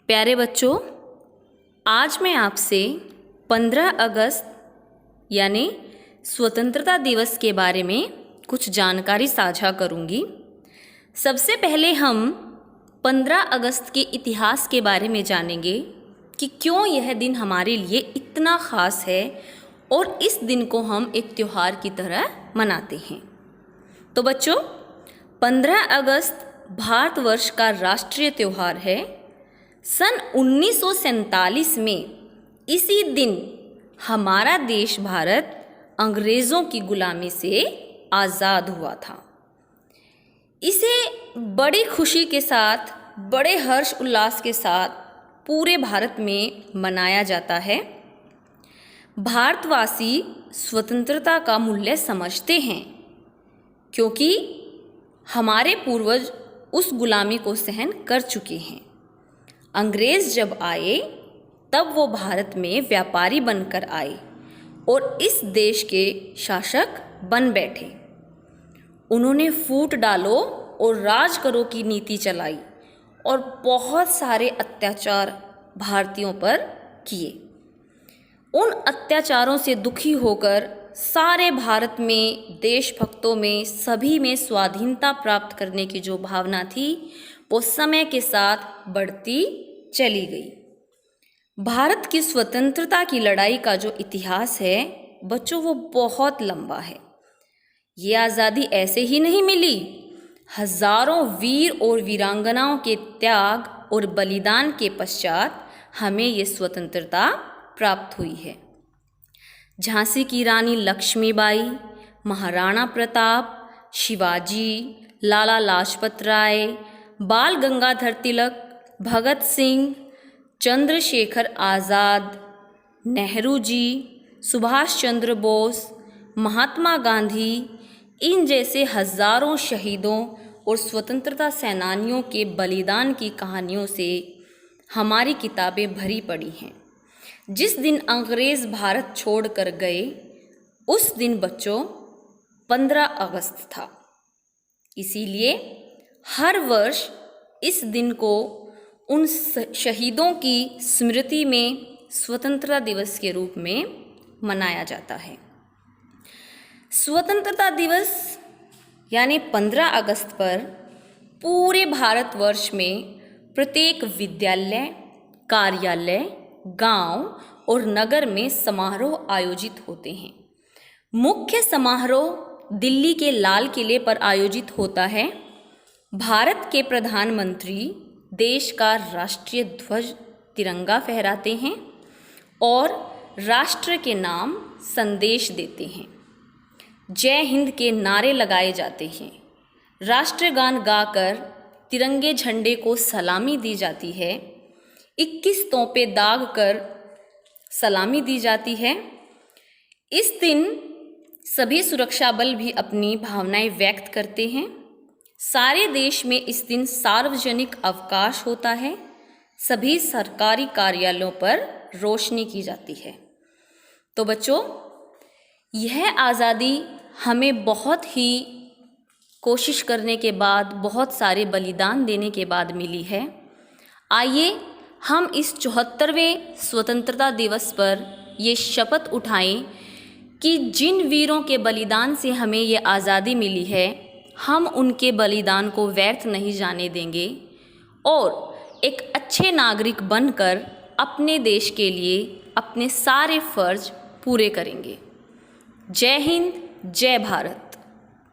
प्यारे बच्चों, आज मैं आपसे 15 अगस्त यानी स्वतंत्रता दिवस के बारे में कुछ जानकारी साझा करूंगी। सबसे पहले हम 15 अगस्त के इतिहास के बारे में जानेंगे कि क्यों यह दिन हमारे लिए इतना ख़ास है और इस दिन को हम एक त्यौहार की तरह मनाते हैं। तो बच्चों, 15 अगस्त भारतवर्ष का राष्ट्रीय त्यौहार है। सन 1947 में इसी दिन हमारा देश भारत अंग्रेज़ों की गुलामी से आज़ाद हुआ था। इसे बड़ी खुशी के साथ, बड़े हर्ष उल्लास के साथ पूरे भारत में मनाया जाता है। भारतवासी स्वतंत्रता का मूल्य समझते हैं क्योंकि हमारे पूर्वज उस गुलामी को सहन कर चुके हैं। अंग्रेज़ जब आए तब वो भारत में व्यापारी बनकर आए और इस देश के शासक बन बैठे। उन्होंने फूट डालो और राज करो की नीति चलाई और बहुत सारे अत्याचार भारतीयों पर किए। उन अत्याचारों से दुखी होकर सारे भारत में, देशभक्तों में, सभी में स्वाधीनता प्राप्त करने की जो भावना थी वो समय के साथ बढ़ती चली गई। भारत की स्वतंत्रता की लड़ाई का जो इतिहास है बच्चों, वो बहुत लंबा है। ये आज़ादी ऐसे ही नहीं मिली। हजारों वीर और वीरांगनाओं के त्याग और बलिदान के पश्चात हमें ये स्वतंत्रता प्राप्त हुई है। झांसी की रानी लक्ष्मीबाई, महाराणा प्रताप, शिवाजी, लाला लाजपत राय, बाल गंगाधर तिलक, भगत सिंह, चंद्रशेखर आज़ाद, नेहरू जी, सुभाष चंद्र बोस, महात्मा गांधी, इन जैसे हजारों शहीदों और स्वतंत्रता सेनानियों के बलिदान की कहानियों से हमारी किताबें भरी पड़ी हैं। जिस दिन अंग्रेज़ भारत छोड़ कर गए उस दिन बच्चों 15 अगस्त था। इसीलिए हर वर्ष इस दिन को उन शहीदों की स्मृति में स्वतंत्रता दिवस के रूप में मनाया जाता है। स्वतंत्रता दिवस यानी 15 अगस्त पर पूरे भारतवर्ष में प्रत्येक विद्यालय, कार्यालय, गांव और नगर में समारोह आयोजित होते हैं। मुख्य समारोह दिल्ली के लाल किले पर आयोजित होता है। भारत के प्रधानमंत्री देश का राष्ट्रीय ध्वज तिरंगा फहराते हैं और राष्ट्र के नाम संदेश देते हैं। जय हिंद के नारे लगाए जाते हैं। राष्ट्रगान गाकर तिरंगे झंडे को सलामी दी जाती है। 21 तोपें दाग कर सलामी दी जाती है। इस दिन सभी सुरक्षा बल भी अपनी भावनाएं व्यक्त करते हैं। सारे देश में इस दिन सार्वजनिक अवकाश होता है। सभी सरकारी कार्यालयों पर रोशनी की जाती है। तो बच्चों, यह आज़ादी हमें बहुत ही कोशिश करने के बाद, बहुत सारे बलिदान देने के बाद मिली है। आइए हम इस 74वें स्वतंत्रता दिवस पर ये शपथ उठाएं कि जिन वीरों के बलिदान से हमें ये आज़ादी मिली है, हम उनके बलिदान को व्यर्थ नहीं जाने देंगे और एक अच्छे नागरिक बनकर अपने देश के लिए अपने सारे फर्ज पूरे करेंगे। जय हिंद, जय भारत।